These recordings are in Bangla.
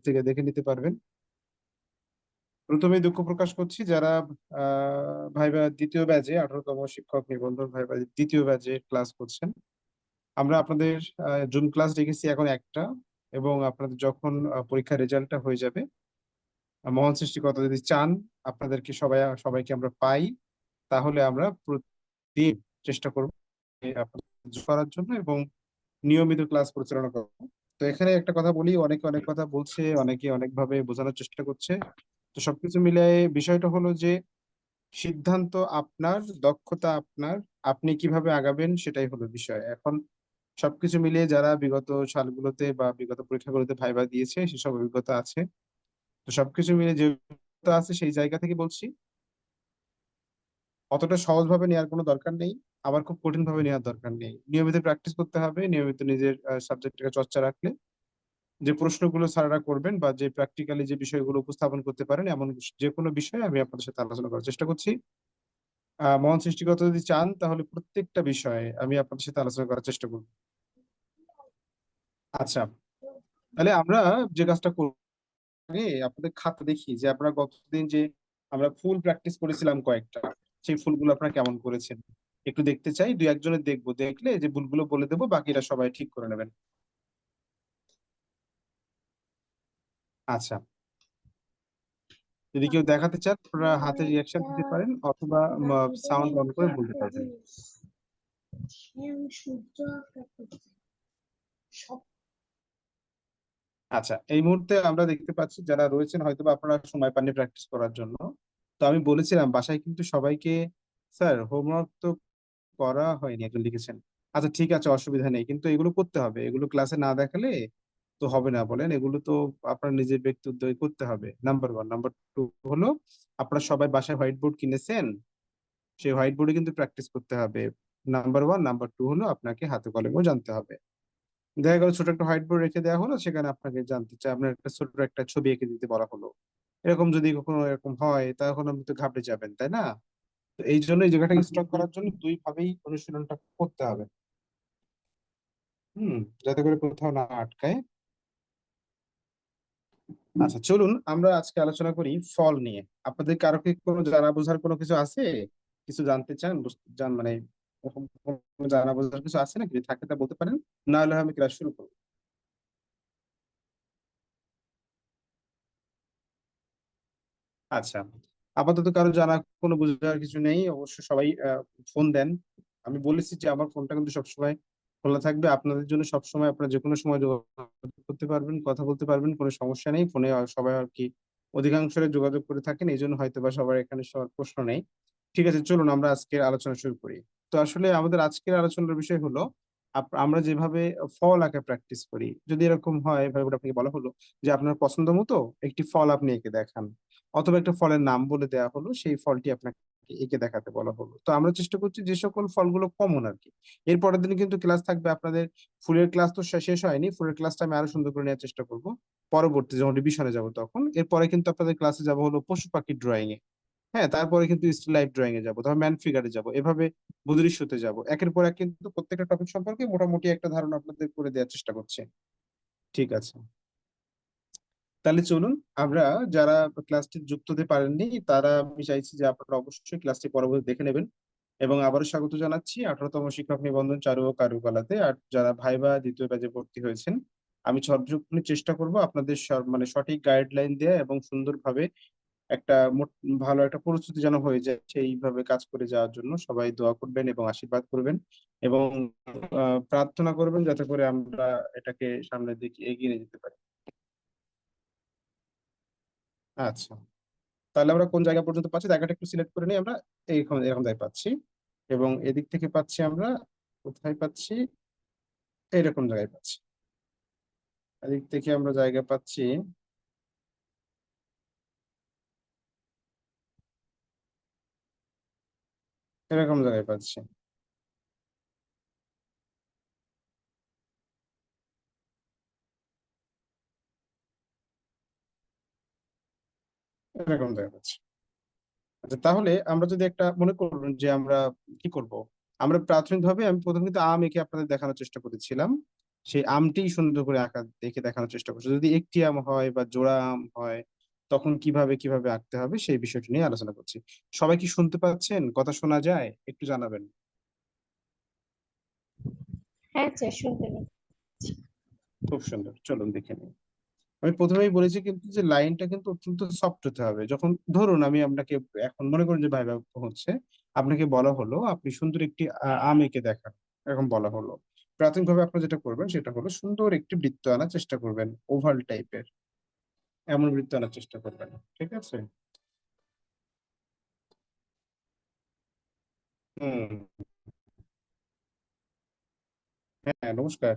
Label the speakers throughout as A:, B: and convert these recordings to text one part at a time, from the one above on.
A: থেকে দেখে নিতে পারবেন। প্রথমে দুঃখ প্রকাশ করছি যারা ভাইবা দ্বিতীয় ব্যাচে 18তম শিক্ষক নিবন্ধন ভাইবা দ্বিতীয় ব্যাচে ক্লাস করছেন। আমরা আপনাদের জুম ক্লাস রেখেছি এখন একটা, এবং আপনাদের যখন পরীক্ষার রেজাল্টটা হয়ে যাবে, মহান সৃষ্টিকর্তা যদি চান আপনাদেরকে সবাইকে আমরা পাই, তাহলে আমরা প্রতিদিন চেষ্টা করব আপনাদের করার জন্য এবং নিয়মিত ক্লাস পরিচালনা করব। তো এখানে একটা কথা বলি, অনেকে অনেক কথা বলছে, অনেকে অনেকভাবে বোঝানোর চেষ্টা করছে। তো সবকিছু মিলিয়ে বিষয়টা হলো যে সিদ্ধান্ত আপনার, দক্ষতা আপনার, আপনি কিভাবে আগাবেন সেটাই হলো বিষয় এখন। সবকিছু মিলিয়ে যারা বিগত সালগুলোতে বা বিগত পরীক্ষাগুলোতে ভাইবা দিয়েছে সেসব অভিজ্ঞতা আছে। তো সবকিছু মিলিয়ে যে অভিজ্ঞতা আছে সেই জায়গা থেকে বলছি, অতটা সহজভাবে নেওয়ার কোনো দরকার নেই, আবার খুব কঠিন ভাবে নেওয়ার দরকার নেই। নিয়মিত প্র্যাকটিস করতে হবে, নিয়মিত নিজের সাবজেক্টটাকে চর্চা রাখলে যে প্রশ্নগুলো স্যাররা করবেন বা যে প্র্যাকটিক্যালি যে বিষয়গুলো উপস্থাপন করতে পারেন, এমন যে কোনো বিষয়ে আমি আপনাদের সাথে আলোচনা করার চেষ্টা করছি। মহান সৃষ্টিকর্তা যদি চান তাহলে প্রত্যেকটা বিষয়ে আমি আপনাদের সাথে আলোচনা করার চেষ্টা করব। আচ্ছা, তাহলে আমরা যে কাজটা করব, আগে আপনাদের খাতা দেখি যে আপনারা গতদিন যে আমরা ফুল প্র্যাকটিস করেছিলাম কয়েকটা, সেই ফুলগুলো আপনারা কেমন করেছেন একটু দেখতে চাই। দুই একজনের দেখবো, দেখলে যে ভুলগুলো বলে দেবো, বাকিরা সবাই ঠিক করে নেবেন। আচ্ছা, যদি কেউ দেখাতে চান আপনারা হাতের রিয়াকশন দিতে পারেন, অথবা সাউন্ড অন করে বলতে পারবেন। আচ্ছা, এই মুহূর্তে আমরা দেখতে পাচ্ছি যারা রয়েছেন হয়তো বা আপনারা সময় পাননি প্র্যাকটিস করার জন্য। তো আমি বলেছিলাম বাসায় কিন্তু সবাইকে, স্যার হোমওয়ার্ক তো করা হয়নি একজন লিখেছেন। আচ্ছা ঠিক আছে, অসুবিধা নেই, কিন্তু এগুলো করতে হবে, এগুলো ক্লাসে না দেখালে তো হবে না বলেন। এগুলো তো আপনার নিজের ব্যক্তি উদ্যোগে করতে হবে, নাম্বার ওয়ান। নাম্বার টু হলো, আপনারা সবাই বাসায় হোয়াইট বোর্ড কিনেছেন, সেই হোয়াইট বোর্ডে কিন্তু প্র্যাকটিস করতে হবে, নাম্বার ওয়ান। নাম্বার টু হলো আপনাকে হাতে কলমেও জানতে হবে। দেখা গেল ছোট একটা হোয়াইট বোর্ড রেখে দেওয়া হলো, সেখানে আপনাকে জানতে চাই, আপনার একটা ছোট একটা ছবি এঁকে দিতে বলা হলো। এরকম যদি কখনো এরকম হয় তখন আপনি তো ঘাবড়ে যাবেন, তাই না? তো এই জন্য এই জায়গাটাকে স্ট্রং করার জন্য দুই ভাবেই অনুশীলনটা করতে হবে। হুম, যাতে করে কোথাও না আটকায়। আচ্ছা চলুন আমরা আজকে আলোচনা করি ফল নিয়ে। আপনাদের কারো কি কোনো জানা বোঝার কোনো কিছু আছে? কিছু জানতে চান, মানে এরকম কোনো জানা বোঝার কিছু আছে নাকি? যদি থাকে তা বলতে পারেন, না হলে আমি ক্লাস শুরু করবো। আচ্ছা, আপাতত কারো জানা কোনো বোঝার কিছু নেই, অবশ্য সবাই ফোন দেন। আমি বলেছি যে আমার ফোনটা কিন্তু সবসময় খোলা থাকবে আপনাদের জন্য, সবসময় আপনারা যে কোনো সময় যোগাযোগ করতে পারবেন, কথা বলতে পারবেন, কোনো সমস্যা নেই। ফোনে সবাই আর কি অধিকাংশরা যোগাযোগ করে থাকেন, এই জন্য হয়তো বা সবার এখানে সবার প্রশ্ন নেই। ঠিক আছে, চলুন আমরা আজকের আলোচনা শুরু করি। তো আসলে আমাদের আজকের আলোচনার বিষয় হলো, আমরা যেভাবে ফল আঁকা প্র্যাকটিস করি, যদি এরকম হয় ভাই, আপনাকে বলা হলো যে আপনার পছন্দ মতো একটি ফল আপনি এঁকে দেখান, অথবা একটা ফলের নাম বলে দেওয়া হলো, সেই ফলটি আপনাকে এঁকে দেখাতে বলা হলো। তো আমরা চেষ্টা করছি যে সকল ফলগুলো কমন আর কি। এর পরের দিন কিন্তু ক্লাস থাকবে আপনাদের। ফুলের ক্লাস তো শেষ হয়নি, ফুলের ক্লাসটা আমি আরো সুন্দর করে নেওয়ার চেষ্টা করব পরবর্তী যখন রিভিশনে যাব তখন। এরপরে কিন্তু আপনাদের ক্লাসে যাব হলো পশু পাখির ড্রয়িং এ। হ্যাঁ, তারপরে কিন্তু স্টিল লাইফ ড্রয়িং এ যাবো, তারপর ম্যান ফিগারে যাবো, এভাবে ভূদৃশ্যতে যাব। একের পর এক কিন্তু প্রত্যেকটা টপিক সম্পর্কে মোটামুটি একটা ধারণা আপনাদের করে দেওয়ার চেষ্টা করছি। ঠিক আছে, তাহলে চলুন আমরা, যারা ক্লাসটি যুক্ত হতে পারেননি তারা, আমি চাইছি যে আপনারা অবশ্যই ক্লাসটি পরবর্তী দেখে নেবেন। এবং আবারও স্বাগত জানাচ্ছি 18তম শিক্ষক নিবন্ধন চারু ও কারুকলাতে। আর যারা ভাইবা দ্বিতীয় ব্যাচে ভর্তি হয়েছেন, আমি সর্বক্ষণ চেষ্টা করব আপনাদের মানে সঠিক গাইডলাইন দেয়া এবং সুন্দরভাবে একটা ভালো একটা প্রস্তুতি যেন হয়ে যায়, সেইভাবে কাজ করে যাওয়ার জন্য সবাই দোয়া করবেন এবং আশীর্বাদ করবেন। এবং প্রার্থনা করবেন যাতে করে আমরা এটাকে সামনের দিকে এগিয়ে নিয়ে যেতে পারি। আচ্ছা, তাহলে আমরা কোন জায়গা পর্যন্ত পাচ্ছি, জায়গাটা একটু সিলেক্ট করে নিই আমরা। এইরকম এরকম জায়গায় পাচ্ছি, এবং এদিক থেকে পাচ্ছি আমরা, কোথায় পাচ্ছি, এইরকম জায়গায় পাচ্ছি। এদিক থেকে আমরা জায়গা পাচ্ছি, এরকম জায়গায় পাচ্ছি, এরকম জায়গায় পাচ্ছি। আচ্ছা, তাহলে আমরা যদি একটা মনে করুন যে আমরা কি করব, আমরা প্রাথমিকভাবে আমি প্রথম কিন্তু আম এঁকে আপনাদের দেখানোর চেষ্টা করেছিলাম। সেই আমটিই সুন্দর করে আঁকা দেখে দেখানোর চেষ্টা করছে। যদি একটি আম হয় বা জোড়া আম হয়, তখন কিভাবে কিভাবে আঁকতে হবে সেই বিষয়টি নিয়ে আলোচনা করছি। সবাই কি শুনতে পাচ্ছেন? কথা শোনা যায়? একটু জানাবেন।
B: হ্যাঁ স্যার, শুনতে পাচ্ছি।
A: খুব সুন্দর, চলুন দেখে নিই। আমি প্রথমেই বলেছি কিন্তু যে লাইনটা কিন্তু অত্যন্ত সফট হতে হবে। যখন ধরুন আমি আপনাকে এখন মনে করেন যে ভাইবা হচ্ছে, আপনাকে বলা হলো আপনি সুন্দর একটি আম এঁকে দেখান, এরকম বলা হলো। প্রাথমিকভাবে আপনারা যেটা করবেন সেটা হলো সুন্দর একটি বৃত্ত আনার চেষ্টা করবেন, ওভাল টাইপের এমন বৃত্ত আনার চেষ্টা করবেন। ঠিক আছে? হুম। হ্যাঁ, নমস্কার।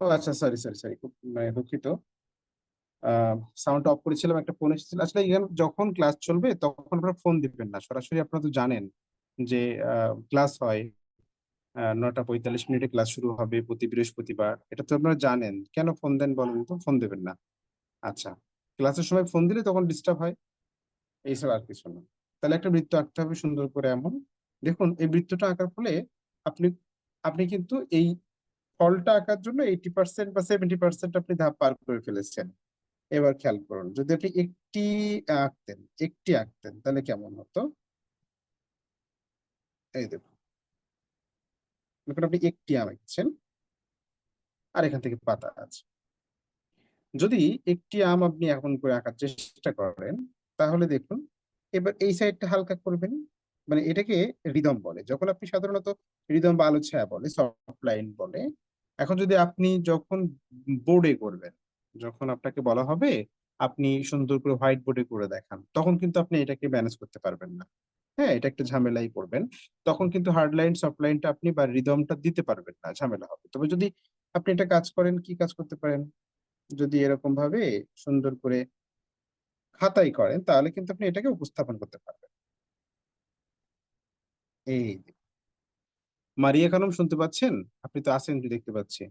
A: ও আচ্ছা, সরি সরি সরি, খুব মানে দুঃখিত। সাউন্ড অফ করেছিলাম, একটা ফোন এসেছিল। আসলে এখানে যখন ক্লাস চলবে তখন আপনারা ফোন দিবেন না, সরাসরি। আপনারা তো জানেন যে ক্লাস হয় 9টা 45 মিনিটে ক্লাস শুরু হবে প্রতি বৃহস্পতিবার। এটা তো আপনারা জানেন। কেন ফোন দেন বলেন তো? ফোন দেবেন না। আচ্ছা, ক্লাসের সময় ফোন দিলে তখন ডিস্টার্ব হয়, এইসব আর কিছু না। তাহলে একটা বৃত্ত আঁকতে হবে সুন্দর করে এমন। দেখুন, এই বৃত্তটা আঁকার ফলে আপনি আপনি কিন্তু এই ফলটা আঁকার জন্য 80% বা 70% আপনি ধাপ পার করে ফেলেছেন। এবার খেয়াল করুন, যদি আপনি আঁকতেন একটি আঁকতেন তাহলে কেমন হতো? এই দেখুন, দেখুন আপনি একটি আম আঁকছেন, আর এখান থেকে পাতা আছে। যদি একটি আম আপনি এখন করে আঁকার চেষ্টা করেন, তাহলে দেখুন এবার এই সাইডটা হালকা করবেন। মানে এটাকে রিদম বলে, যখন আপনি সাধারণত রিদম বা আলো ছায়া বলে, সফট লাইন বলে। এখন যদি আপনি যখন বোর্ডে করবেন, যখন আপনাকে বলা হবে আপনি সুন্দর করে হোয়াইট বোর্ডে করে দেখান, তখন কিন্তু আপনি এটাকে ম্যানেজ করতে পারবেন না। হ্যাঁ, এটা একটা ঝামেলাই পড়বেন। তখন কিন্তু হার্ড লাইন সফট লাইনটা আপনি বা রিদমটা দিতে পারবেন না, ঝামেলা হবে। তবে যদি আপনি এটা কাজ করেন, কি কাজ করতে পারেন, যদি এরকম ভাবে সুন্দর করে খাতাই করেন, তাহলে কিন্তু আপনি এটাকে উপস্থাপন করতে পারবেন। এই যে। মারিয়া খানম শুনতে পাচ্ছেন? আপনি তো আছেন, যে দেখতে পাচ্ছি।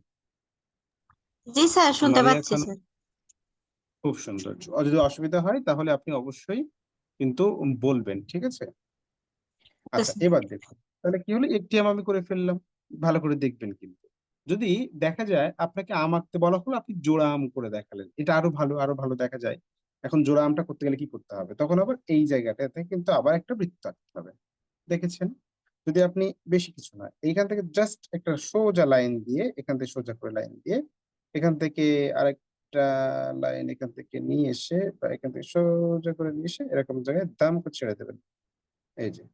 B: জি স্যার, শুনতে
A: মারিয়া
B: পাচ্ছি
A: খানম,
B: স্যার।
A: খুব সুন্দর। যদি অসুবিধা হয় তাহলে আপনি অবশ্যই কিন্তু বলবেন, ঠিক আছে?
B: ওকে
A: আচ্ছা,
B: স্যার।
A: এবার দেখুন, তাহলে কি হলো, একটি আম আমি করে ফেললাম। ভালো করে দেখবেন কিন্তু, যদি দেখা যায় আপনাকে আম আঁকতে বলা হলো, আপনি জোড়া আম করে দেখালেন, এটা আরো ভালো, আরো ভালো দেখা যায়। এখন জোড়া আমটা করতে গেলে কি করতে হবে? তখন আবার এই জায়গাটাতে কিন্তু আবার একটা বৃত্ত আঁকতে হবে। দেখেছেন? যদি আপনি বেশি কিছু না, এইখান থেকে জাস্ট একটা সোজা লাইন দিয়ে, এখান থেকে সোজা করে লাইন দিয়ে, এখান থেকে আরেকটা লাইন এখান থেকে নিয়ে এসে বা এখান থেকে সোজা করে নিয়ে এসে এরকম জায়গায় দাম করে ছেড়ে দেবেন। এই যে,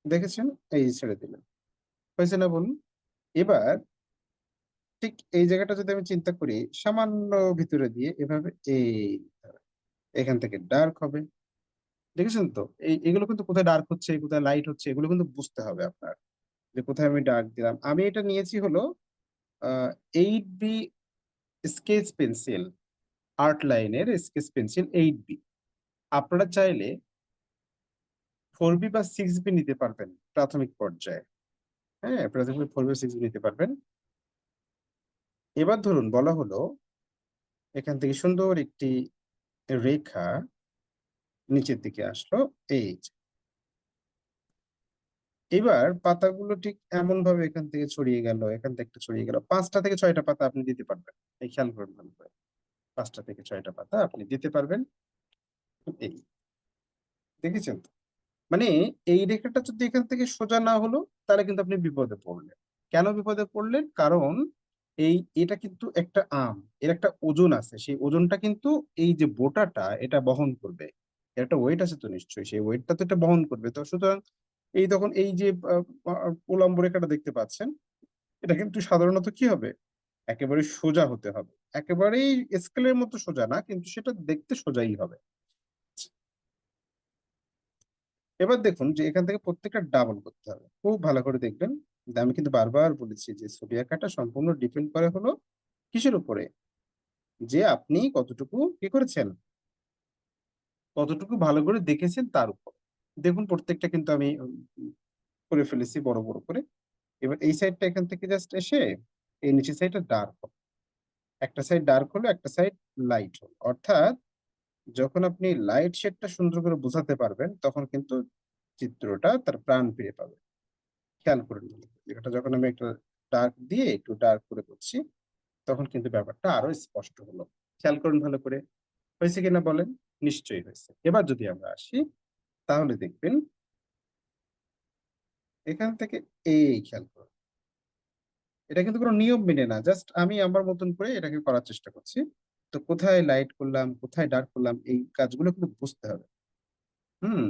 A: দেখেছেন? এই যে ছেড়ে দিলেন। হয়েছে না বলুন? এবার ঠিক এই জায়গাটা যদি আমি চিন্তা করি, সামান্য ভিতরে দিয়ে এভাবে এই এখান থেকে ডার্ক হবে। দেখেছেন তো? এগুলো কিন্তু কোথায় ডার্ক হচ্ছে, কোথায় লাইট হচ্ছে, এগুলো কিন্তু বুঝতে হবে আপনার, যে কোথায় আমি ডার্ক দিলাম। আমি এটা নিয়েছি হলো 8B স্কেচ পেন্সিল, আর্ট লাইনের স্কেচ পেন্সিল 8B। আপনারা চাইলে 4B বা 6B নিতে পারবেন প্রাথমিক পর্যায়ে। হ্যাঁ, প্রাথমিক 4B 6B নিতে পারবেন। এবার ধরুন বলা হলো এখান থেকে সুন্দর একটি রেখা নিচের দিকে আসলো, এই যে। এবার পাতাগুলো ঠিক এমন ভাবে এখান থেকে ছড়িয়ে গেল, এখান থেকে একটা ছড়িয়ে গেল। 5টা থেকে 6টা পাতা আপনি দিতে পারবেন। এই খেয়াল করুন ভালো করে, 5টা থেকে 6টা পাতা আপনি দিতে পারবেন। এই, দেখেছেন তো? মানে এই রেখাটা যদি এখান থেকে সোজা না হলো তাহলে কিন্তু আপনি বিপদে পড়লেন। কেন বিপদে পড়লেন? কারণ এটা কিন্তু একটা আম, এর একটা ওজন আছে, সেই ওজনটা কিন্তু এই যে বোটাটা এটা বহন করবে। এর একটা ওয়েট আছে তো নিশ্চয়ই, সেই ওয়েটটা তো এটা বহন করবে। তো সুতরাং তখন এই যে উল্লম্ব রেখাটা দেখতে পাচ্ছেন, এটা কিন্তু সাধারণত কি হবে, একেবারে সোজা হতে হবে। একেবারেই স্কেলের মতো সোজা না, কিন্তু সেটা দেখতে সোজাই হবে। এবার দেখুন যে এখান থেকে প্রত্যেকটা ডাবল করতে হবে, খুব ভালো করে দেখবেন। আমি কিন্তু বারবার বলেছি যে ছবি আঁকাটা সম্পূর্ণ ডিপেন্ড করে হলো কিসের উপরে, যে আপনি কতটুকু কি করেছেন, কতটুকু ভালো করে দেখেছেন তার উপর। দেখুন প্রত্যেকটা কিন্তু আমি করে ফেলেছি বড় বড় করে। এবার এই সাইডটা এখান থেকে জাস্ট এসে এই নিচের সাইডটা ডার্ক হলো, একটা সাইড ডার্ক হলো, একটা সাইড লাইট হলো। অর্থাৎ যখন আপনি লাইট শেডটা সুন্দর করে বোঝাতে পারবেন তখন কিন্তু চিত্রটা তার প্রাণ ফিরে পাবে। খেয়াল করে নিন, এটা যখন আমি একটা ডার্ক দিয়ে একটু ডার্ক করে করছি তখন কিন্তু ব্যাপারটা আরো স্পষ্ট হলো। খেয়াল করুন ভালো করে, হয়েছে কিনা বলেন? নিশ্চয়ই হয়েছে। এবার যদি আমরা আসি তাহলে দেখবেন এখান থেকে খেয়াল করুন, এটা কিন্তু কোনো নিয়ম মেনে না, জাস্ট আমি আমার মতন করে এটাকে করার চেষ্টা করছি। তো কোথায় লাইট করলাম, কোথায় ডার্ক করলাম, এই কাজগুলো কিন্তু বুঝতে হবে। হুম,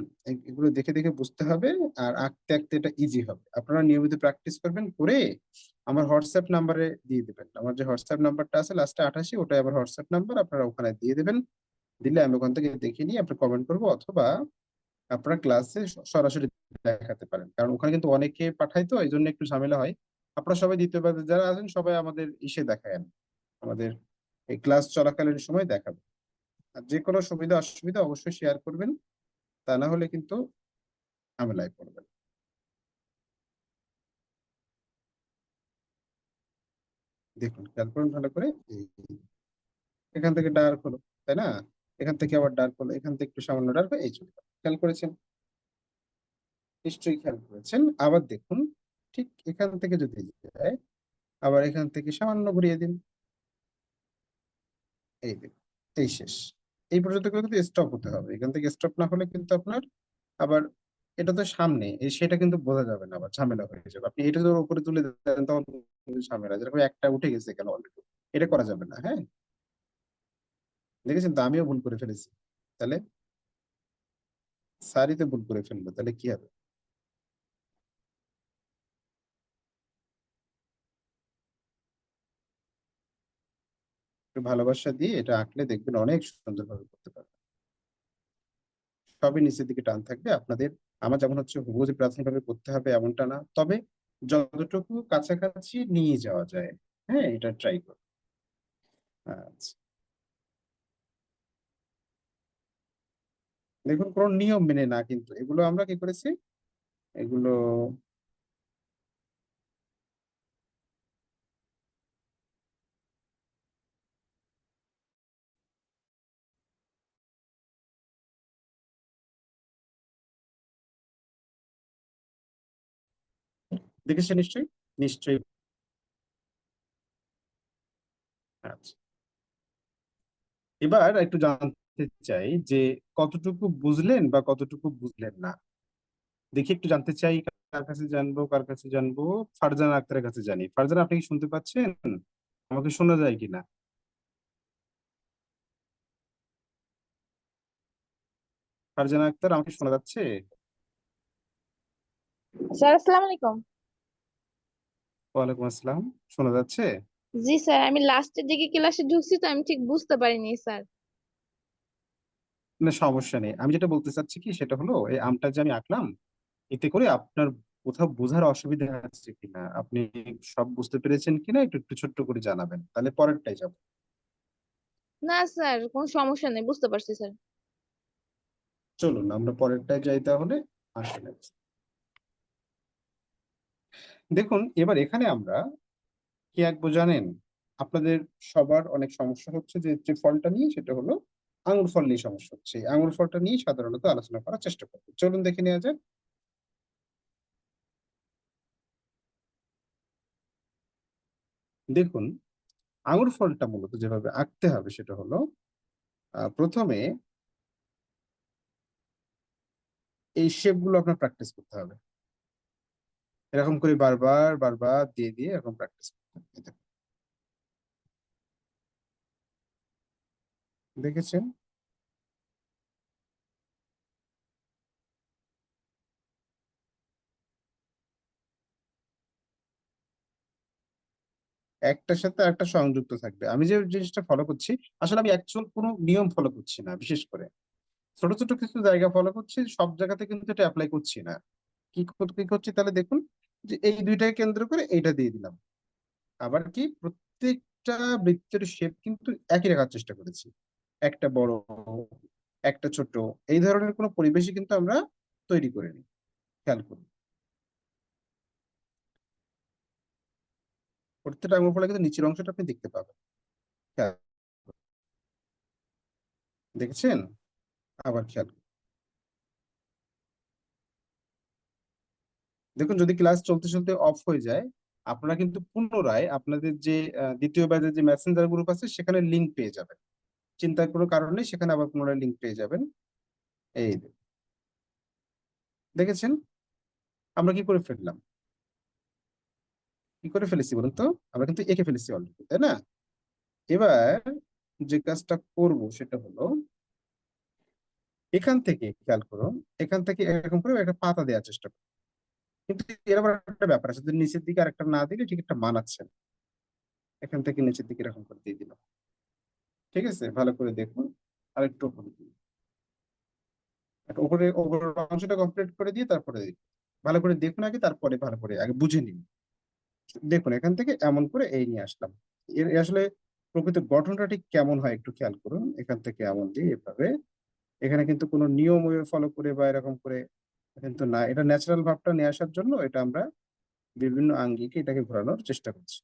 A: এগুলো দেখে দেখে বুঝতে হবে। আর আঁকতে আঁকতে এটা ইজি হবে। আপনারা নিয়মিত প্র্যাকটিস করবেন, করে আমার হোয়াটসঅ্যাপ নাম্বারে দিয়ে দেবেন। আমার যে হোয়াটসঅ্যাপ নাম্বারটা আছে লাস্টে 88, ওটাই আবার হোয়াটসঅ্যাপ নাম্বার, আপনারা ওখানে দিয়ে দেবেন। দিলে আমি ওখান থেকে দেখে নিয়ে আপনার কমেন্ট করবো, অথবা আপনারা ক্লাসে সরাসরি দেখাতে পারেন। কারণ ওখানে কিন্তু অনেকে পাঠায়, তো এই জন্য একটু ঝামেলা হয়। আপনারা সবাই দ্বিতীয় ব্যাচে যারা আছেন সবাই আমাদের দেখায়েন, আমাদের এই ক্লাস চলাকালীন সময় দেখাবেন। আর যে কোনো সুবিধা অসুবিধা অবশ্যই শেয়ার করবেন, তা না হলে কিন্তু ঝামেলায় পড়বেন। দেখুন খেয়াল করুন ভালো করে, এখান থেকে ডার্ক হলো, তাই না? এখান থেকে আবার ডার্ক হলো, এখান থেকে একটু সামান্য ডার্ক, এই চলে গেল। খেয়াল করেছেন? নিশ্চয়ই খেয়াল করেছেন। আবার দেখুন, ঠিক এখান থেকে যদি যায়, আবার এখান থেকে সামান্য ঘুরিয়ে দিন, এই দেখুন, এই শেষ। এই পর্যন্ত কিন্তু স্টপ হতে হবে, এখান থেকে স্টপ না হলে কিন্তু আপনার আবার এটা তো সামনে, সেটা কিন্তু বোঝা যাবে না, আবার ঝামেলা হয়ে যাবে। আপনি এটা যদি উপরে তুলে দেন তখন কিন্তু ঝামেলা, যেরকম একটা উঠে গেছে কেন অলরেডি, এটা করা যাবে না। হ্যাঁ, দেখেছেন তো, আমিও ভুল করে ফেলেছি। তাহলে স্যারই তো ভুল করে ফেললো, তাহলে কি হবে? একটু ভালোবাসা দিয়ে এটা আঁকলে দেখবেন অনেক সুন্দরভাবে করতে পারবেন। সবই নিচের দিকে টান থাকবে আপনাদের। আমার যেমন হচ্ছে হুবহু যে প্রাথমিকভাবে করতে হবে এমনটা না, তবে যতটুকু কাছাকাছি নিয়ে যাওয়া যায়, হ্যাঁ, এটা ট্রাই করুন। আচ্ছা, দেখুন কোনো নিয়ম মেনে না, কিন্তু এগুলো আমরা কি করেছি, এগুলো দেখেছেন নিশ্চয়ই। নিশ্চয়ই। আচ্ছা, এবার একটু জানতে চাই যে কতটুকু বুঝলেন বা কতটুকু বুঝলেন না, দেখি একটু জানতে চাই। কার কাছে জানবো, কার কাছে জানবো? ফারজানা আক্তারের কাছে জানি। ফারজানা, আপনি কি শুনতে পাচ্ছেন? আমাকে শোনা যায় কিনা? ফারজানা আক্তার, আমাকে শোনা যাচ্ছে?
B: স্যার আসসালামু আলাইকুম।
A: ওয়ালাইকুম আসসালাম। শোনা যাচ্ছে?
B: জি স্যার, আমি লাস্টের দিকে ক্লাসে ঢুকছি তো আমি ঠিক বুঝতে পারিনি স্যার।
A: না, সমস্যা নেই। আমি যেটা বলতে চাচ্ছি কি, সেটা হলো এই আমটা যে আমি আঁকলাম, এতে করে আপনার কোথাও বোঝার অসুবিধা আছে কিনা, আপনি সব বুঝতে পেরেছেন কিনা একটু একটু ছোট্ট করে জানাবেন, তাহলে পরেরটাই যাবো।
B: না স্যার, কোনো সমস্যা নেই, বুঝতে পারছি স্যার।
A: চলুন আমরা পরেরটায় যাই তাহলে। আসলে দেখুন, এবার এখানে আমরা কি আঁকবো জানেন? আপনাদের সবার অনেক সমস্যা হচ্ছে যে যে ফলটা নিয়ে, সেটা হলো আঙ্গুর ফল নিয়ে সমস্যা হচ্ছে। এই আঙ্গুর ফলটা নিয়ে সাধারণত আলোচনা করার চেষ্টা করবো। চলুন দেখে নেওয়া যাক। দেখুন, আঙ্গুর ফলটা মূলত যেভাবে আঁকতে হবে সেটা হলো প্রথমে এই শেপ গুলো আপনার প্র্যাকটিস করতে হবে, এরকম করে বারবার বারবার দিয়ে দিয়ে এরকম প্র্যাকটিস করতে হবে। এই দেখুন, দেখেছেন? একটার সাথে একটা সংযুক্ত থাকবে। আমি যে জিনিসটা ফলো করছি, আসলে আমি অ্যাকচুয়াল কোনো নিয়ম ফলো করছি না, বিশেষ করে ছোট ছোট কিছু জায়গা ফলো করছি, সব জায়গাতে কিন্তু এটা অ্যাপ্লাই করছি না। কি করছি তাহলে দেখুন, যে এই দুইটাকে কেন্দ্র করে এইটা দিয়ে দিলাম। আবার কি প্রত্যেকটা বৃত্তের শেপ কিন্তু একই রাখার চেষ্টা করেছি, একটা বড়, একটা ছোট, এই ধরনের কোনো পরিবেশই কিন্তু আমরা তৈরি করিনি। খেয়াল করুন, প্রত্যেকটা আঙুল ফলে কিন্তু নিচের অংশটা আপনি দেখতে পাবেন। খেয়াল দেখেছেন? আবার খেয়াল করুন। দেখুন, যদি ক্লাস চলতে চলতে অফ হয়ে যায়, আপনারা কিন্তু পুনরায় আপনাদের যে দ্বিতীয় ব্যাচের যে মেসেঞ্জার গ্রুপ আছে সেখানে লিংক পেয়ে যাবেন। চিন্তার কোনো কারণ নেই, সেখানে আবার পুনরায় লিংক পেয়ে যাবেন। এই দেখেছেন আমরা কি করে ফেললাম, কি করে ফেলেছি বলুন তো? আমরা কিন্তু এঁকে ফেলেছি অলরেডি, তাই না? এবার যে কাজটা করব সেটা হলো, এখান থেকে খেয়াল করুন, এখান থেকে এরকম করে একটা পাতা দেওয়ার চেষ্টা করুন। কিন্তু এর আবার একটা ব্যাপার আছে, যদি নিচের দিকে আরেকটা না দিলে ঠিক একটা মানাচ্ছে না। এখান থেকে নিচের দিকে এরকম করে দিয়ে দিলাম। ঠিক আছে, ভালো করে দেখুন। আর একটু উপরে দিন। একটা উপরে উপরের অংশটা কমপ্লিট করে দিয়ে তারপরে দিন। ভালো করে দেখুন আগে, তারপরে ভালো করে আগে বুঝে নিন। দেখুন, এখান থেকে এমন করে এই নিয়ে আসলাম। এর এর আসলে প্রকৃত গঠনটা ঠিক কেমন হয় একটু খেয়াল করুন। এখান থেকে এমন দিয়ে এভাবে, এখানে কিন্তু কোনো নিয়ম ফলো করে বা এরকম করে কিন্তু না, এটা ন্যাচারাল ভাবটা নিয়ে আসার জন্য এটা আমরা বিভিন্ন আঙ্গিকে এটাকে ঘোরানোর চেষ্টা করছি।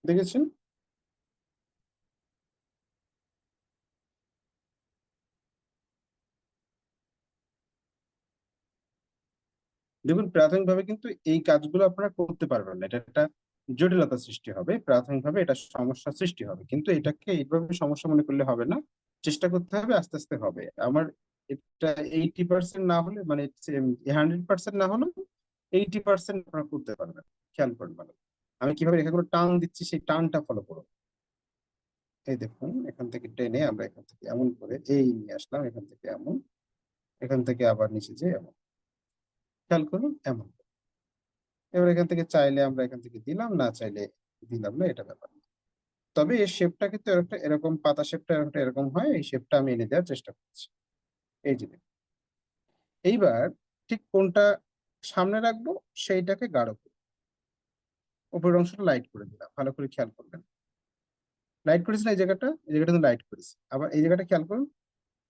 A: দেখেছেন? দেখুন, প্রাথমিকভাবে কিন্তু এই কাজগুলো আপনারা করতে পারবেন না, এটা একটা জটিলতা সৃষ্টি হবে, প্রাথমিকভাবে এটা সমস্যা সৃষ্টি হবে, কিন্তু এটাকে এইভাবে সমস্যা মনে করলে হবে না। চেষ্টা করতে হবে, আস্তে আস্তে হবে। আমার এটা 80% না হলে, মানে 100% না হলেও 80% আপনারা করতে পারবেন। খেয়াল করুন ভালো, আমি কিভাবে রেখাগুলো টান দিচ্ছি সেই টানটা ফলো করুন। এই দেখুন, এখান থেকে টেনে আমরা এখান থেকে এমন করে এই নিয়ে আসলাম, এখান থেকে এমন, এখান থেকে আবার নিচে যে এমন। খেয়াল করুন, এমন। এবার এখান থেকে চাইলে আমরা এখান থেকে দিলাম, না চাইলে দিলাম না, এটা ব্যাপার না। তবে এর শেপটা কিন্তু একটা এরকম, পাতা শেপটা একটা এরকম হয়, এই শেপটা আমি এনে দেওয়ার চেষ্টা করছি। এই যে দেখুন। এইবার ঠিক কোনটা সামনে রাখবো সেইটাকে গাঢ় করবো। উপরের অংশটা লাইট করে দিলাম, ভালো করে খেয়াল করবেন। লাইট করেছি না, এই জায়গাটা লাইট করেছি। আবার এই জায়গাটা খেয়াল করুন,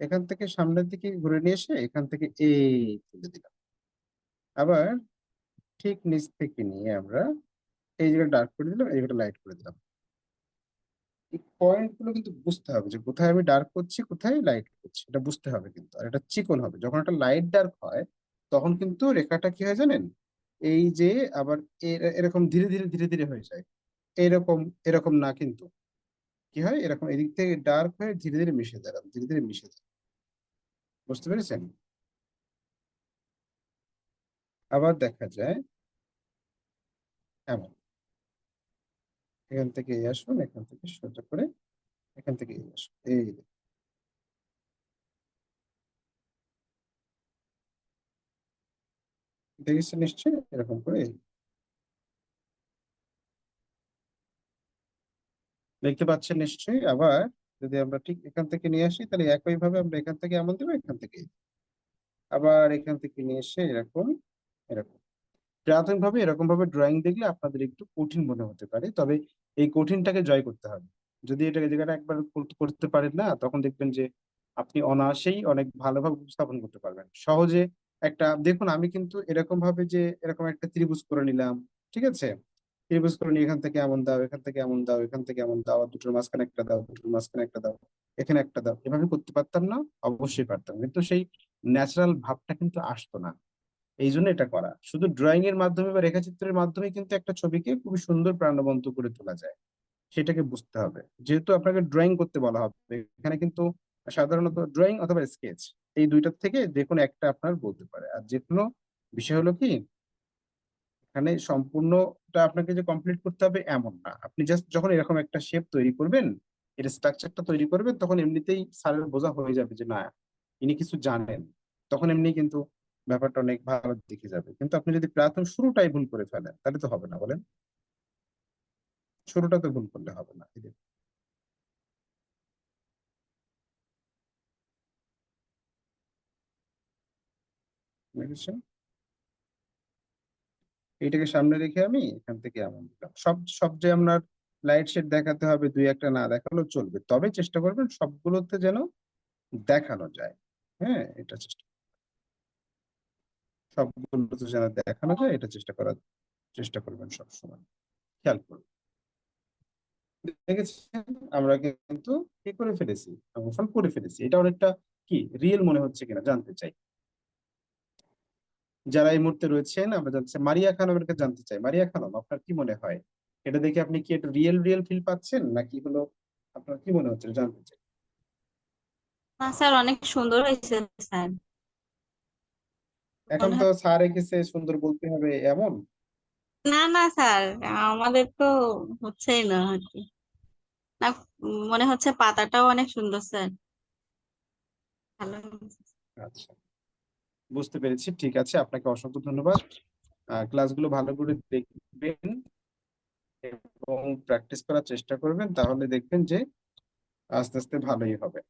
A: এখান থেকে সামনের দিকে ঘুরে নিয়ে এসে এখান থেকে এই তুলে দিলাম। আবার ঠিক নিচ থেকে নিয়ে আমরা এই জায়গাটা ডার্ক করে দিলাম, এই জায়গাটা লাইট করে দিলাম। এই পয়েন্ট গুলো কিন্তু বুঝতে হবে যে কোথায় আমি ডার্ক করছি, কোথায় লাইট করছি, এটা বুঝতে হবে কিন্তু। আর এটা চিকন হবে, যখন একটা লাইট ডার্ক হয় তখন কিন্তু রেখাটা কি হয় জানেন, এই যে আবার এরকম ধীরে ধীরে ধীরে ধীরে হয়ে যায়। এরকম, এরকম না কিন্তু, কি হয় এরকম এদিক থেকে ডার্ক হয়ে ধীরে ধীরে মিশে যায়, ধীরে ধীরে মিশে যায়। বুঝতে পেরেছেন? আবার দেখা যায় এমন, এখান থেকে এই আসুন, এখান থেকে সোজা করে এখান থেকে এই আসুন, এই দেখুন। দেখেছেন নিশ্চয়ই এরকম করে দেখতে পাচ্ছেন নিশ্চয়ই। আবার যদি আমরা ঠিক এখান থেকে নিয়ে আসি, তাহলে একই ভাবে আমরা এখান থেকে এমন দেবো, এখান থেকে আবার এখান থেকে নিয়ে এসে এরকম, এরকম। প্রাথমিকভাবে এরকম ভাবে ড্রয়িং দেখলে আপনাদের একটু কঠিন মনে হতে পারে, তবে এই কঠিনটাকে জয় করতে হবে। যদি এটা জায়গাটা একবার করতে পারেন না, তখন দেখবেন যে আপনি অনায়াসেই অনেক ভালোভাবে উপস্থাপন করতে পারবেন সহজে। একটা দেখুন, আমি কিন্তু এরকম ভাবে যে এরকম একটা ত্রিভুজ করে নিলাম, ঠিক আছে? ত্রিভুজ করে নিয়ে এখান থেকে এমন দাও, এখান থেকে এমন দাও, এখান থেকে এমন দাও, আর দুটোর মাঝখানে একটা দাও, দুটোর মাঝখানে একটা দাও, এখানে একটা দাও, এভাবে করতে পারতাম না? অবশ্যই পারতাম, কিন্তু সেই ন্যাচারাল ভাবটা কিন্তু আসতো না। এই জন্য এটা করা, শুধু ড্রয়িং এর মাধ্যমে বা রেখাচিত্রের মাধ্যমে কিন্তু একটা ছবিকে খুবই সুন্দর প্রাণবন্ত করে তোলা যায়, সেটাকে বুঝতে হবে। যেহেতু আপনাকে ড্রয়িং করতে বলা হবে এখানে, কিন্তু সাধারণত ড্রয়িং অথবা স্কেচ, এই দুইটার থেকে যে কোনো একটা আপনার বলতে পারে। আর যে কোনো বিষয় হলো কি, এখানে সম্পূর্ণটা আপনাকে যে কমপ্লিট করতে হবে এমন না। আপনি জাস্ট যখন এরকম একটা শেপ তৈরি করবেন, এর স্ট্রাকচারটা তৈরি করবেন, তখন এমনিতেই স্যারের বোঝা হয়ে যাবে যে না, ইনি কিছু জানেন। তখন এমনি কিন্তু ব্যাপারটা অনেক ভালো দিকে যাবে। কিন্তু আপনি যদি প্রাথমিক শুরুটাই ভুল করে ফেলেন তাহলে তো হবে না, বলেন? শুরুটা তো ভুল করলে হবে না। এই যে, বুঝেছেন? এইটাকে সামনে রেখে আমি এখান থেকে এমন দিলাম। সব সব যে আপনার লাইট শেড দেখাতে হবে, দুই একটা না দেখালেও চলবে, তবে চেষ্টা করবেন সবগুলোতে যেন দেখানো যায়। হ্যাঁ, এটা চেষ্টা, সবগুলোতে যেন দেখানো যায় এটা চেষ্টা করবেন সবসময়, খেয়াল করবেন। দেখেছেন, আমরা কিন্তু কি করে ফেলেছি, অবসান করে ফেলেছি। এটা অনেকটা কি রিয়েল মনে হচ্ছে কিনা জানতে চাই। যারা এই মুহূর্তে রয়েছেন, আমরা জানতে চাই, মারিয়া খানমের কাছে জানতে চাই, মারিয়া খানম আপনার কি মনে হয়, এটা দেখে আপনি কি একটু রিয়েল রিয়েল ফিল পাচ্ছেন, নাকি হলো আপনার কি মনে হচ্ছে জানতে চাই।
C: না স্যার, অনেক সুন্দর হয়েছে স্যার।
A: এখন
C: মনে
A: তো
C: হয়
A: স্যার এঁকেছে সুন্দর বলতে হবে এমন?
C: না না স্যার, আমাদের তো হচ্ছেই না আর কি। না, মনে হচ্ছে পাতাটাও অনেক সুন্দর স্যার। ভালো হয়েছে।
A: আচ্ছা, বুঝতে পেরেছি, ঠিক আছে, আপনাকে অসংখ্য ধন্যবাদ। ক্লাসগুলো ভালো করে দেখবেন এবং প্র্যাকটিস করার চেষ্টা করবেন, তাহলে দেখবেন যে আস্তে আস্তে ভালোই হবে।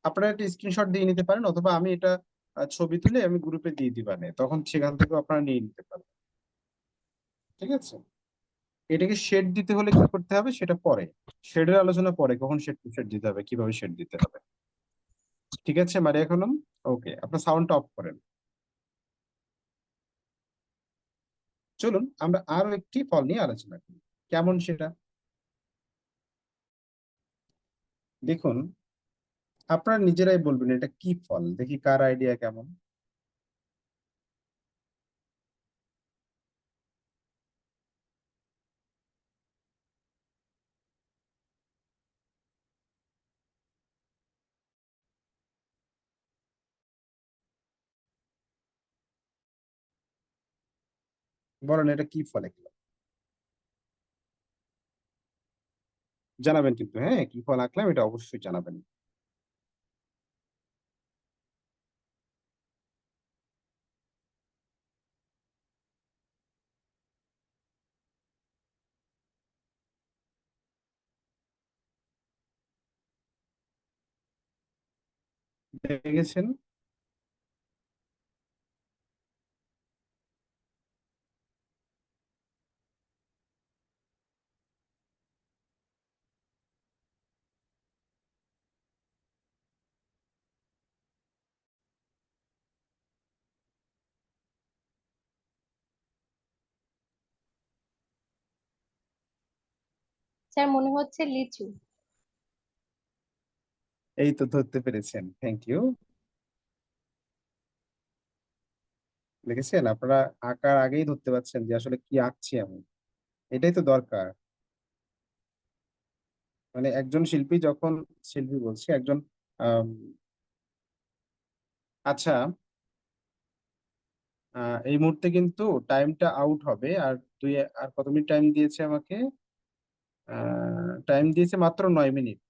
A: আপনারা একটা স্ক্রিনশট দিয়ে নিতে পারেন, অথবা আমি এটা ছবি তুলে আমি গ্রুপে দিয়ে দিবানে, তখন সেখান থেকেও আপনারা নিয়ে নিতে পারেন। ঠিক আছে, এটাকে শেড দিতে হলে কি করতে হবে সেটা পরে, শেডের আলোচনা পরে, কখন শেড টু শেড দিতে হবে, কিভাবে শেড দিতে হবে। ঠিক আছে মারিয়া খানম, ওকে, আপনার সাউন্ডটা অফ করেন। চলুন আমরা আরো একটি ফল নিয়ে আলোচনা করি, কেমন সেটা দেখুন। আপনারা নিজেরাই বলবেন এটা কি ফল, দেখি কার আইডিয়া কেমন। বলেন এটা কি ফল এগুলো, জানাবেন কিন্তু, হ্যাঁ কি ফল আঁকলাম এটা অবশ্যই জানাবেন। দেখেছেন,
B: স্যার মনে হচ্ছে লিচু।
A: এই তো ধরতে পেরেছেন, থ্যাংক ইউ। দেখেছেন, আপনারা আঁকার আগেই ধরতে পারছেন যে আসলে কি আঁকছি আমি, এটাই তো দরকার। মানে একজন শিল্পী যখন, শিল্পী বলছি, একজন আম, আচ্ছা, এই মুহূর্তে কিন্তু টাইমটা আউট হবে। আর আর কত মিনিট টাইম দিয়েছে আমাকে? টাইম দিয়েছে মাত্র 9 মিনিট।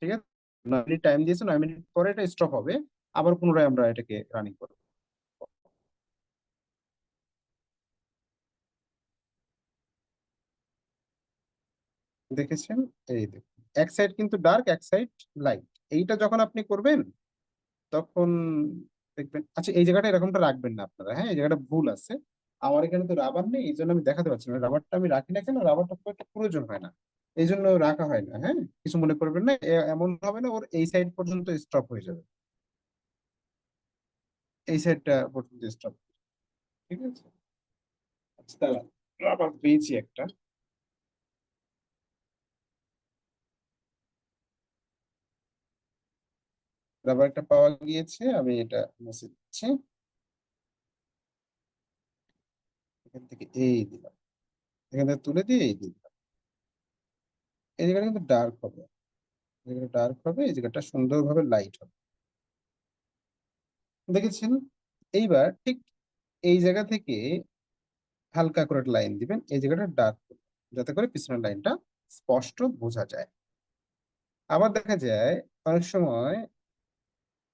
A: ঠিক আছে, 9 মিনিট টাইম দিয়েছে, 9 মিনিট পরে এটা স্টপ হবে, আবার পুনরায় আমরা এটাকে রানিং করবো। দেখেছেন, এই দেখুন, এক সাইড কিন্তু ডার্ক, এক সাইড লাইট। এইটা যখন আপনি করবেন তখন দেখবেন। আচ্ছা, এই জায়গাটা এরকমটা রাখবেন না আপনারা, হ্যাঁ, এই জায়গাটা ভুল আছে। আমার এখানে তো রাবার নেই, এই জন্য আমি দেখাতে পারছি না। রাবারটা আমি রাখি না কেন, রাবারটা খুব একটা প্রয়োজন হয় না, এই জন্য রাখা হয় না। হ্যাঁ, কিছু মনে করবেন না, এমন হবে না ওর এই সাইড পর্যন্ত স্টপ হয়ে যাবে, এই সাইডটা পর্যন্ত স্টপ। ঠিক আছে, আচ্ছা, দাঁড়ান, রাবার পেয়েছি একটা। রাবারটা পাওয়া গিয়েছে, আমি এটা মুছে দিচ্ছি। এখান থেকে এই দিলাম, এখান থেকে তুলে দিয়ে এই দিলাম। এই জায়গাটা কিন্তু ডার্ক হবে, এই জায়গাটা ডার্ক হবে, এই জায়গাটা সুন্দরভাবে লাইট হবে। দেখেছেন? এইবার ঠিক এই জায়গা থেকে হালকা করে একটা লাইন দিবেন, এই জায়গাটা ডার্ক করবেন, যাতে করে পিছনের লাইনটা স্পষ্ট বোঝা যায়। আবার দেখা যায় অনেক সময়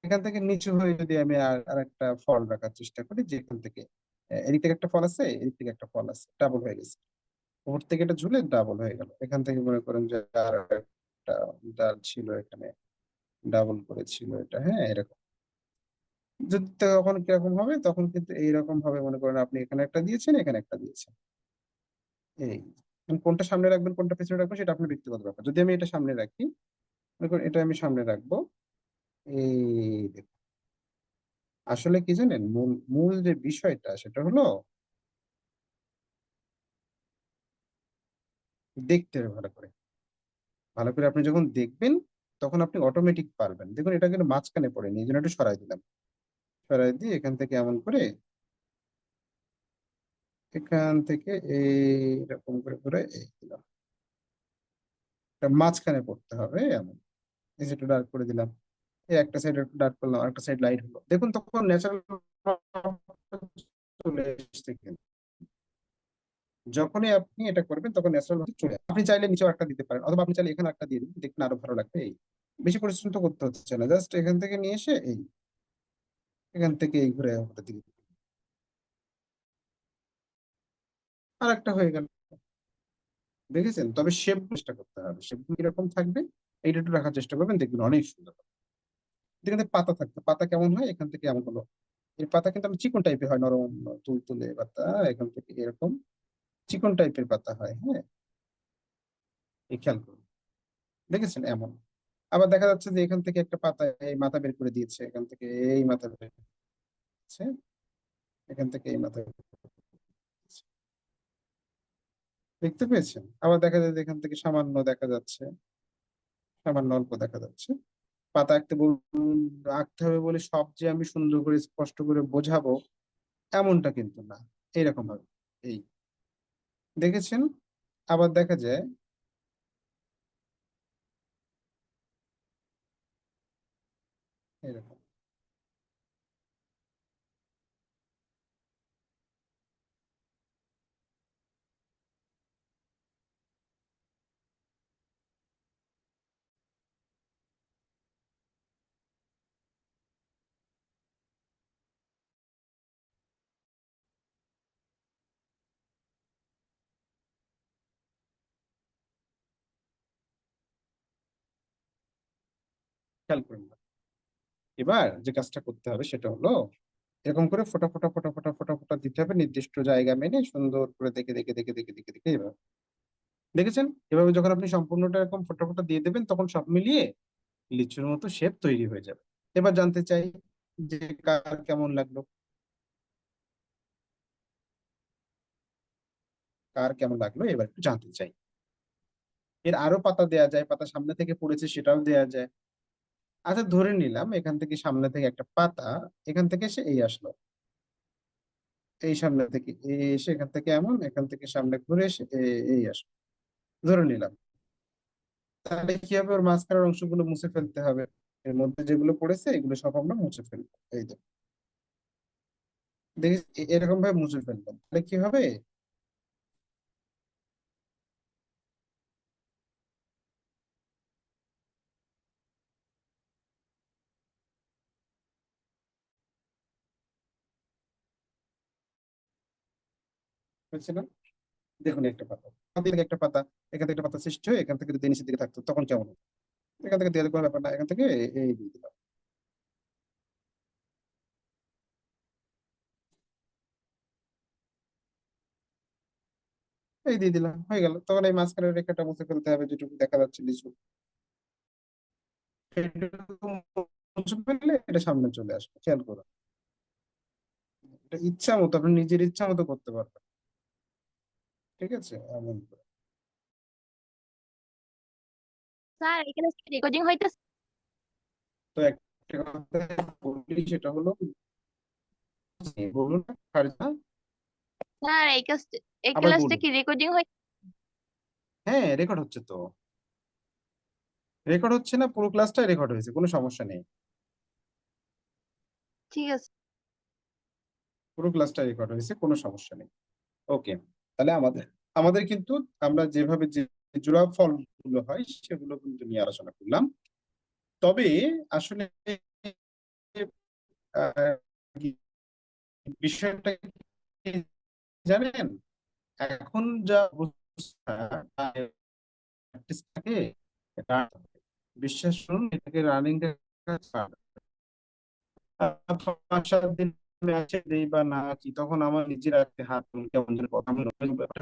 A: এখান থেকে নিচু হয়ে যদি আমি আর একটা ফল রাখার চেষ্টা করি, যে এখান থেকে এদিক থেকে একটা ফল আছে, এদিক থেকে একটা ফল আছে, ডাবল হয়ে গেছে। উপর থেকে এটা ঝুলে ডাবল হয়ে গেল। এখান থেকে মনে করেন যে আর একটা ডাল ছিল এখানে, ডাবল করে ছিল এটা, হ্যাঁ এরকম। যদি তখন কিরকম হবে, তখন কিন্তু এইরকম ভাবে মনে করেন আপনি এখানে একটা দিয়েছেন, এখানে একটা দিয়েছেন। এই এখন কোনটা সামনে রাখবেন কোনটা পেছনে রাখবেন সেটা আপনার ব্যক্তিগত ব্যাপার। যদি আমি এটা সামনে রাখি, মনে করেন এটা আমি সামনে রাখবো, এই দেখুন। আসলে কি জানেন, মূল মূল যে বিষয়টা সেটা হলো দেখতে হবে ভালো করে। ভালো করে আপনি যখন দেখবেন, তখন আপনি অটোমেটিক পারবেন। দেখুন এটা কিন্তু মাঝখানে পড়েনি, এই জন্য একটু সরাই দিলাম। সরাই দিয়ে এখান থেকে এমন করে, এখান থেকে এইরকম করে করে এই দিলাম। এটা মাঝখানে পড়তে হবে এমন। এই যে একটু ডার্ক করে দিলাম, এই একটা সাইড একটু ডার্ক করলাম, একটা সাইড লাইট হলো। দেখুন তখন ন্যাচারাল চলে এসছে কিন্তু। যখনই আপনি এটা করবেন তখন ন্যাচারাল ভাবে চলে আসবে। আপনি চাইলে নিচেও একটা দিতে পারেন, অথবা আপনি চাইলে এখানে একটা দিয়ে দিন, দেখুন আরো ভালো লাগবে। এই বেশি পরিশ্রম তো করতে হচ্ছে না, জাস্ট এখান থেকে নিয়ে এসে এই এখান থেকে এই ঘুরে ওটা দিকে আর একটা হয়ে গেল। দেখেছেন? তবে শেপ চেষ্টা করতে হবে, শেপ কিরকম থাকবে এইটা একটু রাখার চেষ্টা করবেন, দেখবেন অনেক সুন্দর হবে। এখানে পাতা থাকতো, পাতা কেমন হয় এখান থেকে এমন হলো। এই পাতা কিন্তু আমি চিকন টাইপের হয়, নরম তুলতুলে পাতা, এখান থেকে এরকম চিকন টাইপের পাতা হয়, হ্যাঁ এই খেয়াল করুন। দেখেছেন এমন। আবার দেখা যাচ্ছে যে এখান থেকে একটা পাতা এই মাথা বের করে দিয়েছে, এখান থেকে এই মাথা বের করেছে, এখান থেকে এই মাথা বের করেছে। দেখতে পেয়েছেন? আবার দেখা যায় যে এখান থেকে সামান্য দেখা যাচ্ছে, সামান্য অল্প দেখা যাচ্ছে। পাতা আঁকতে হবে বলে সব যে আমি সুন্দর করে স্পষ্ট করে বোঝাবো এমনটা কিন্তু না। এইরকম ভাবে এই দেখেছেন? আবার দেখা যায় এরকম। খেয়াল করুন না। এবার যে কাজটা করতে হবে সেটা হলো এরকম করে ফোটা ফোটা ফোটা ফোটা ফোটা ফোটা দিতে হবে, নির্দিষ্ট জায়গা মেনে সুন্দর করে দেখে দেখে দেখে দেখে দেখে দেখে এভাবে। দেখেছেন? এভাবে যখন আপনি সম্পূর্ণটা এরকম ফোটা ফোটা দিয়ে দেবেন, তখন সব মিলিয়ে লিচুর মতো শেপ তৈরি হয়ে যাবে। এবার জানতে চাই যে কার কেমন লাগলো, কার কেমন লাগলো এবার একটু জানতে চাই। এর আরো পাতা দেয়া যায়, পাতা সামনে থেকে পড়েছে সেটাও দেয়া যায়। আচ্ছা ধরে নিলাম এখান থেকে সামনে থেকে একটা পাতা, এখান থেকে এসে এই আসলো, এই সামনে থেকে এই এসে এখান থেকে এমন, এখান থেকে সামনে ঘুরে এসে এই আসলো, ধরে নিলাম। তাহলে কি হবে, ওর মাঝখানের অংশগুলো মুছে ফেলতে হবে। এর মধ্যে যেগুলো পড়েছে এগুলো সব আমরা মুছে ফেলবো, এই তো। দেখি এরকম ভাবে মুছে ফেলবেন, তাহলে কি হবে, বুঝছে না? দেখুন একটা পাতা, এখান থেকে একটা পাতা, এখান থেকে একটা পাতা সৃষ্টি হয়ে এখান থেকে যদি নিচের দিকে থাকতো তখন কেমন হতো? এখান থেকে দেওয়ার কোনো ব্যাপার না, এখান থেকে এই দিয়ে দিলাম, এই দিয়ে দিলাম, হয়ে গেল। তখন এই মাঝখানের রেখাটা মুছে ফেলতে হবে, যেটুকু দেখা যাচ্ছে লিচু, এটুকু মুছে ফেললে এটা সামনে চলে আসবে। খেয়াল করুন, এটা ইচ্ছা মতো আপনি নিজের ইচ্ছা মতো করতে পারবেন। ঠিক আছে এমন করে।
B: স্যার এখানে রেকর্ডিং হইতেছে?
A: তো একটা কথা বলি, সেটা হলো, বলুন না, ফারজানা,
B: স্যার এই
A: আবার
B: ক্লাসটা
A: বলুন।
B: কি রেকর্ডিং হয়?
A: হ্যাঁ, রেকর্ড হচ্ছে তো। রেকর্ড হচ্ছে না, পুরো ক্লাসটাই রেকর্ড হয়েছে, কোনো সমস্যা নেই।
B: ঠিক আছে।
A: পুরো ক্লাসটা রেকর্ড হয়েছে, কোনো সমস্যা নেই। ওকে, তাহলে আমাদের আমাদের কিন্তু আমরা যেভাবে যে জোড়া ফলগুলো হয় সেগুলো কিন্তু নিয়ে আলোচনা করলাম। তবে আসলে আহ, বিষয়টা কি জানেন, এখন যা অবস্থা, practice থাকে, বিশ্বাস করুন, এটাকে রানিং 5-7 দিন ম্যাচে দেই বা না আছি, তখন আমার নিজের একটা হাত কেমন যেন কথা,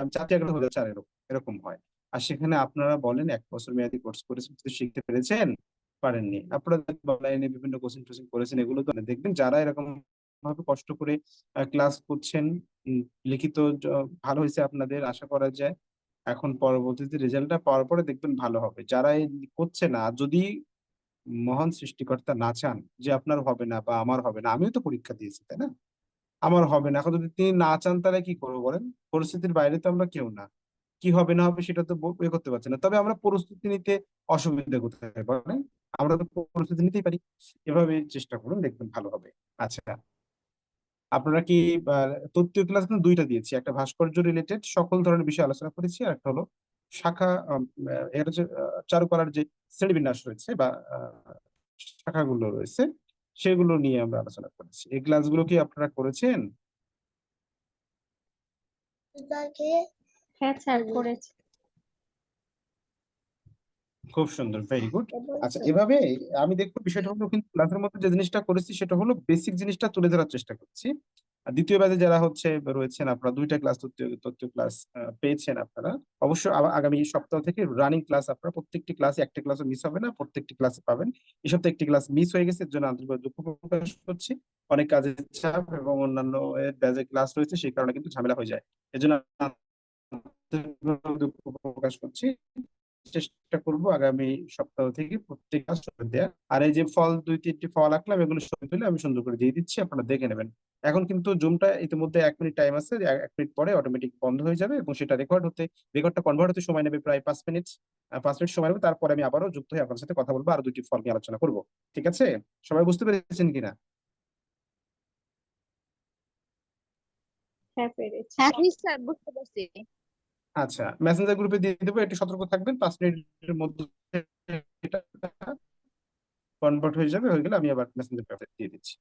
A: আমি চাকরি একটা হয়ে যাচ্ছে, আর এরকম এরকম হয়। আর সেখানে আপনারা বলেন 1 বছর মেয়াদী কোর্স করেছেন, কিন্তু শিখতে পেরেছেন? পারেননি। আপনারা অনলাইনে বিভিন্ন কোচিং টোচিং করেছেন, এগুলো তো দেখবেন যারা এরকম ভাবে কষ্ট করে ক্লাস করছেন, উম, লিখিত ভালো হয়েছে আপনাদের, আশা করা যায় এখন পরবর্তীতে রেজাল্টটা পাওয়ার পরে দেখবেন ভালো হবে। যারা এই করছে না, যদি মহান সৃষ্টিকর্তা না চান যে আপনার হবে না বা আমার হবে না, আমিও তো পরীক্ষা দিয়েছি, তাই না? আমার হবে না, এখন যদি তিনি না চান তাহলে কি করবো বলেন? পরিস্থিতির বাইরে তো আমরা কেউ না। কি হবে না হবে সেটা তো করতে পারছি না, তবে আমরা প্রস্তুতি নিতে অসুবিধা কোথায় বলেন? আমরা তো প্রস্তুতি নিতেই পারি। এভাবে চেষ্টা করুন, দেখবেন ভালো হবে। আচ্ছা, আপনারা কি তত্ত্বীয় ক্লাস কিন্তু 2টা দিয়েছি, একটা ভাস্কর্য রিলেটেড সকল ধরনের বিষয় আলোচনা করেছি, আর একটা হলো শাখা, এটা হচ্ছে চারুকলার যে শ্রেণীবিন্যাস রয়েছে বা শাখাগুলো রয়েছে, সেগুলো নিয়ে আমরা আলোচনা করেছি। এই ক্লাসগুলো কি আপনারা করেছেন?
B: হ্যাঁ স্যার করেছি।
A: খুব সুন্দর, ভেরি গুড। আচ্ছা, এভাবে আমি দেখবো বিষয়টা হলো, কিন্তু ক্লাসের মধ্যে যে জিনিসটা করেছি সেটা হলো বেসিক জিনিসটা তুলে ধরার চেষ্টা করছি। আর দ্বিতীয় ব্যাচে যারা হচ্ছে রয়েছেন, আপনারা 2টা ক্লাস, তৃতীয় ক্লাস পেয়েছেন আপনারা। অবশ্য আগামী সপ্তাহ থেকে রানিং ক্লাস, আপনারা প্রত্যেকটি ক্লাসে একটা ক্লাসও মিস হবে না, প্রত্যেকটি ক্লাসে পাবেন। এই সপ্তাহে একটি ক্লাস মিস হয়ে গেছে, এর জন্য আন্তরিকভাবে দুঃখ প্রকাশ করছি। অনেক কাজের চাপ এবং অন্যান্য ব্যাচে ক্লাস রয়েছে, সেই কারণে কিন্তু ঝামেলা হয়ে যায়। এর জন্য আন্তরিকভাবে দুঃখ প্রকাশ করছি। চেষ্টা করব আগামী সপ্তাহ থেকে প্রত্যেক কাজ করে দেওয়া। আর এই যে ফল, 2-3টি ফল আঁকলাম, এগুলো ছবি তুলে আমি সুন্দর করে দিয়ে দিচ্ছি, আপনারা দেখে নেবেন। এখন কিন্তু জুমটা ইতিমধ্যে 1 মিনিট টাইম আছে, 1 মিনিট পরে অটোমেটিক বন্ধ হয়ে যাবে, এবং সেটা রেকর্ডটা কনভার্ট হতে সময় নেবে প্রায় 5 মিনিট। 5 মিনিট সময় নেবে, তারপরে আমি আবারও যুক্ত হয়ে আপনার সাথে কথা বলবো, আর 2টি ফল নিয়ে আলোচনা করবো। ঠিক আছে? সবাই বুঝতে পেরেছেন কিনা?
B: হ্যাঁ পেরেছি।
C: হ্যাঁ
B: জি স্যার বুঝতে পারছি।
A: আচ্ছা, মেসেঞ্জার গ্রুপে দিয়ে দেবো, একটু সতর্ক থাকবেন, 5 মিনিটের মধ্যে এটা কনভার্ট হয়ে যাবে, হয়ে গেলে আমি আবার মেসেঞ্জার দিয়ে দিচ্ছি।